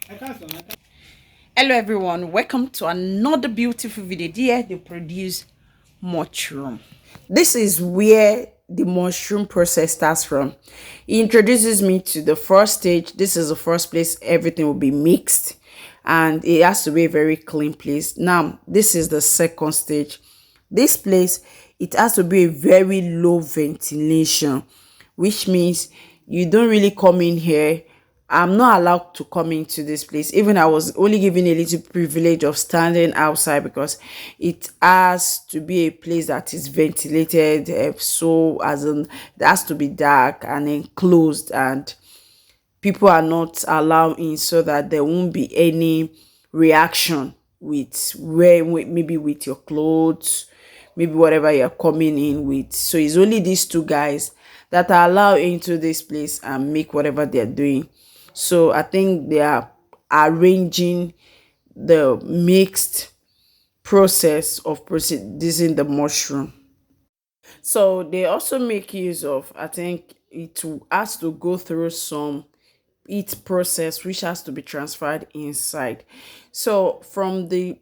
Hello everyone, welcome to another beautiful video. Here they produce mushroom. This is where the mushroom process starts from. He introduces me to the first stage. This is the first place everything will be mixed, and it has to be a very clean place. Now this is the second stage. This place, it has to be a very low ventilation, which means you don't really come in here. I'm not allowed to come into this place. Even I was only given a little privilege of standing outside because it has to be a place that is ventilated. So as in, it has to be dark and enclosed, and people are not allowed in so that there won't be any reaction with where maybe with your clothes, maybe whatever you're coming in with. So it's only these two guys that are allowed into this place and make whatever they're doing. So I think they are arranging the mixed process of producing the mushroom. So they also make use of, I think has to go through some heat process which has to be transferred inside. So from the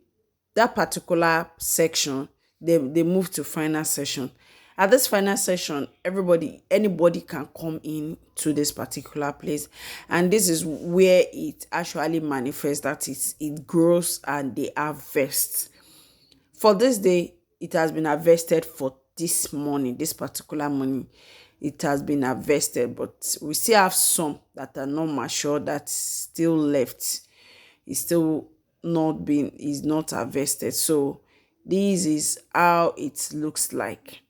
that particular section, they move to final session. At this final session, anybody can come in to this particular place, and this is where it actually manifests, that it grows and they harvest. For this day, it has been harvested for this morning, this particular morning. It has been harvested, but we still have some that are not mature that still left. It's still not been, is not harvested. So this is how it looks like.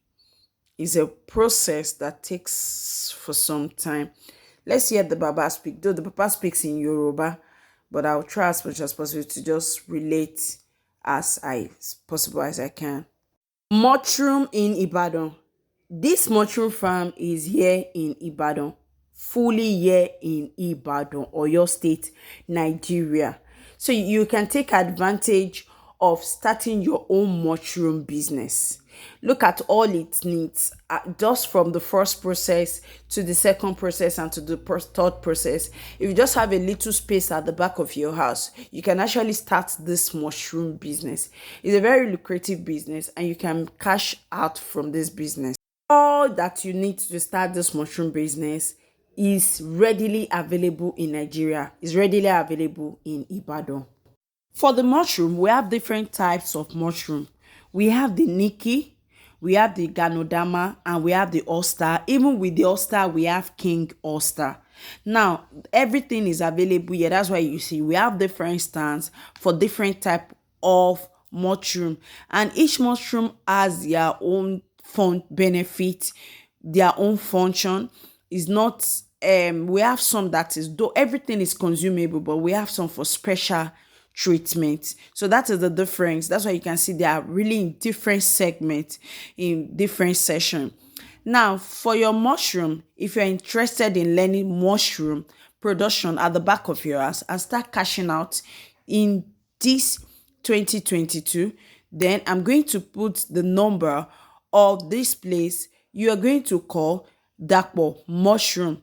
It's a process that takes for some time. Let's hear the Baba speak. Though the Baba speaks in Yoruba, but I'll try as much as possible to just relate as possible as I can. Mushroom in Ibadan. This mushroom farm is here in Ibadan, fully here in Ibadan, Oyo State, Nigeria. So you can take advantage of starting your own mushroom business. Look at all it needs, just from the first process to the second process and to the third process. If you just have a little space at the back of your house, you can actually start this mushroom business. It's a very lucrative business and you can cash out from this business. All that you need to start this mushroom business is readily available in Nigeria, is readily available in Ibadan. For the mushroom, we have different types of mushroom. We have the Nikki, we have the Ganodama, and we have the oyster. Even with the oyster, we have King oyster. Now, everything is available here. That's why you see we have different stands for different type of mushroom, and each mushroom has their own fun benefit, their own function. Is not we have some that is, though everything is consumable, but we have some for special treatment. So that is the difference. That's why you can see they are really in different segments, in different session. Now for your mushroom, if you're interested in learning mushroom production at the back of your house and start cashing out in this 2022, then I'm going to put the number of this place you are going to call Dakpo Mushroom.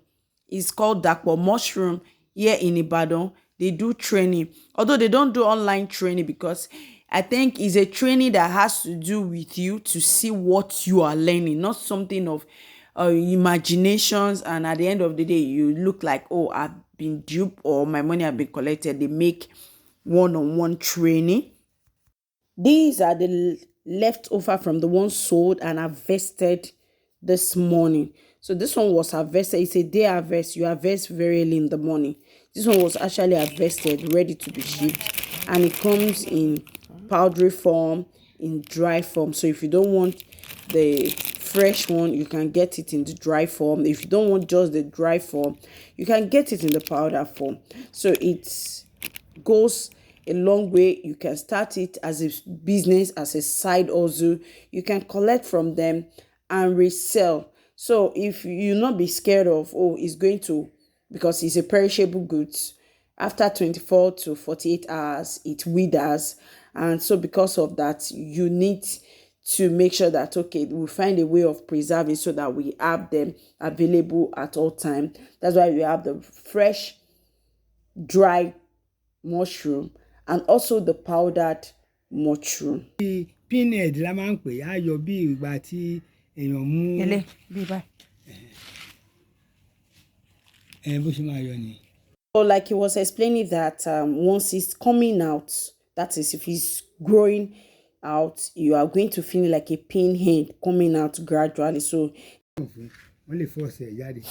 It's called Dakpo Mushroom here in Ibadan. They do training, although they don't do online training, because I think it's a training that has to do with you to see what you are learning, not something of imaginations, and at the end of the day you look like, oh, I've been duped or my money have been collected. They make one-on-one training. These are the leftover from the ones sold and harvested this morning. So this one was harvested. It's a day harvest. You harvest very early in the morning. This one was actually harvested, ready to be shipped, and it comes in powdery form, in dry form. So if you don't want the fresh one, you can get it in the dry form. If you don't want just the dry form, you can get it in the powder form. So it goes a long way. You can start it as a business, as a side hustle. You can collect from them and resell. So if you not be scared of, oh, it's going to, because it's a perishable goods, after 24 to 48 hours it withers, and so because of that you need to make sure that, okay, we find a way of preserving so that we have them available at all time. That's why we have the fresh, dry mushroom and also the powdered mushroom. Pinhead la máa ń pè á yọ bí ìgbà tí èèyàn mú bó ṣe máa yọ ni. So like he was explaining that once it's coming out, that is if it's growing out, you are going to feel like a pinhead coming out gradually. So wọ́n lè force ẹ̀ jáde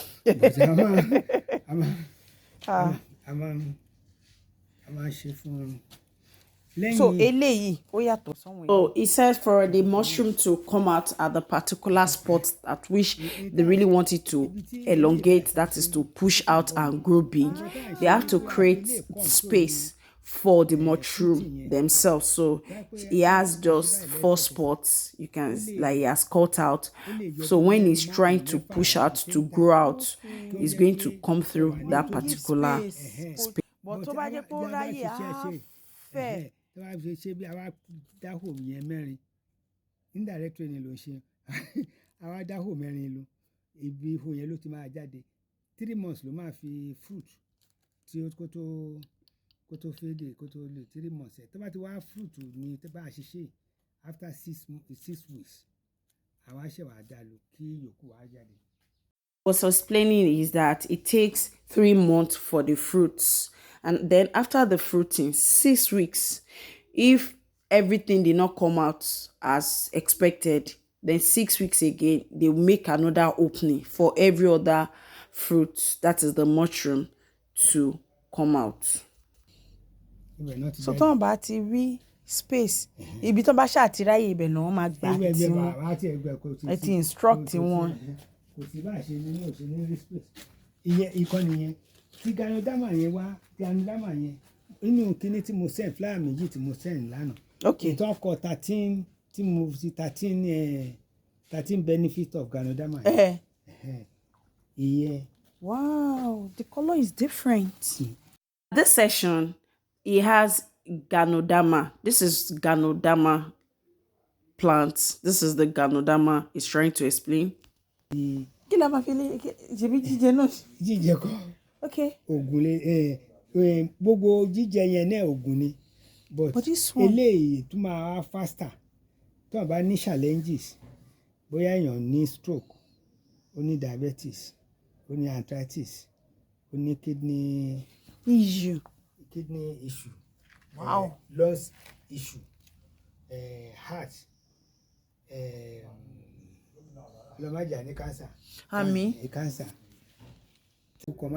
a máa ṣe fún un. So eléyìí ó yàtọ̀ sọ́wọ́n. So it says for the mushroom to come out at the particular spot at which they really want it to elongate, that is to push out and grow big, they have to create space for the mushroom themselves. So he has just 4 spots, you can like he has cut out. So when he's trying to push out to grow out, he's going to come through that particular space. But tó bá jẹ́ pé ó ráyè á fẹ́. tó bá fi ṣe bí àwa dáhò yẹn mẹ́rin indirect training ló ṣe àwa dáhò mẹ́rin ló ibi ihò yẹn ló ti máa jáde 3 months ló máa fi fruit tí ó kó tó fèdè kó tó lè 3 months ẹ̀ tó bá ti wá fruit ní tó bá ṣiṣẹ́ after 6 weeks àwa ṣẹ̀ wá dá lò kí yòókù wá jáde. What was explaining is that it takes 3 months for the fruits, and then after the fruiting 6 weeks, if everything did not come out as expected, then 6 weeks again they will make another opening for every other fruit, that is the mushroom, to come out. So tó bá ti rí space ibi tó bá ṣàtìráyè ibẹ̀ náà máa gbà tí wọ́n ẹ ti instruct wọn. Kò sí bá ṣe nínú òṣèlú rí space ìyẹn ìkànnì yẹn tí Ganoderma yẹn wá Ganoderma yẹn inú kíní tí mo send flyer méjì tí mo send lánàá. Okay. Ìtàn kọ 13 tí mo fi 13 benefit of Ganoderma yẹn. Ìyẹn. Wow, the color is different. This section, he has Ganoderma. This is Ganoderma plant. This is the Ganoderma he's trying to explain. Kí la máa fi lé jẹ̀bi jíjẹ náà. Jíjẹ kọ́. Okay. Ògùn lè gbogbo jíjẹ yẹn náà ògùn ni but eléyìí tún máa wá faster tó bá ní challenges bóyá èèyàn ní stroke ó ní diabetes ó ní arthritis ó ní kidney issue Wow. lungs issue heart lọ́mọdé ní cancer. Àmín. Cancer.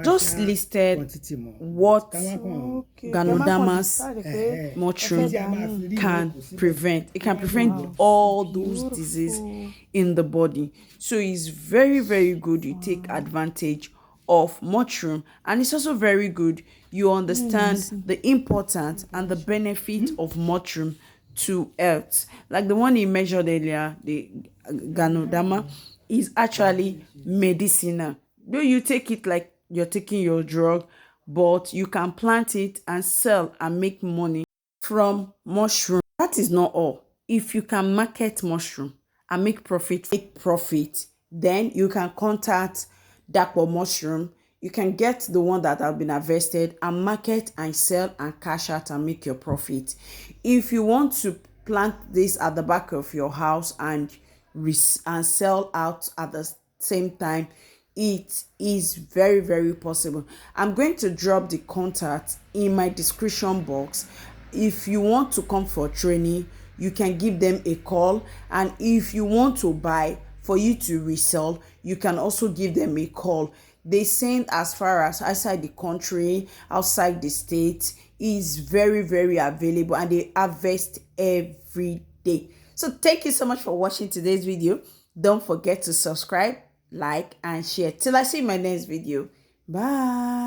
Just listed what Ganoderma's mushroom can prevent. It can prevent all those diseases in the body. So it's very, very good you take advantage of mushroom, and it's also very good you understand the importance and the benefit of mushroom to health. Like the one he measured earlier, the Ganoderma is actually medicinal. Though you take it like you're taking your drug, but you can plant it and sell and make money from mushroom. That is not all. If you can market mushroom and make profit, then you can contact Dapo Mushroom. You can get the one that have been harvested and market and sell and cash out and make your profit. If you want to plant this at the back of your house and sell out at the same time, it is very, very possible. I'm going to drop the contact in my description box. If you want to come for training, you can give them a call, and if you want to buy for you to resell, you can also give them a call. They send as far as outside the country, outside the state. Is very, very available, and they harvest every day. So thank you so much for watching today's video. Don't forget to subscribe, like, and share. Till I see my next video. Bye.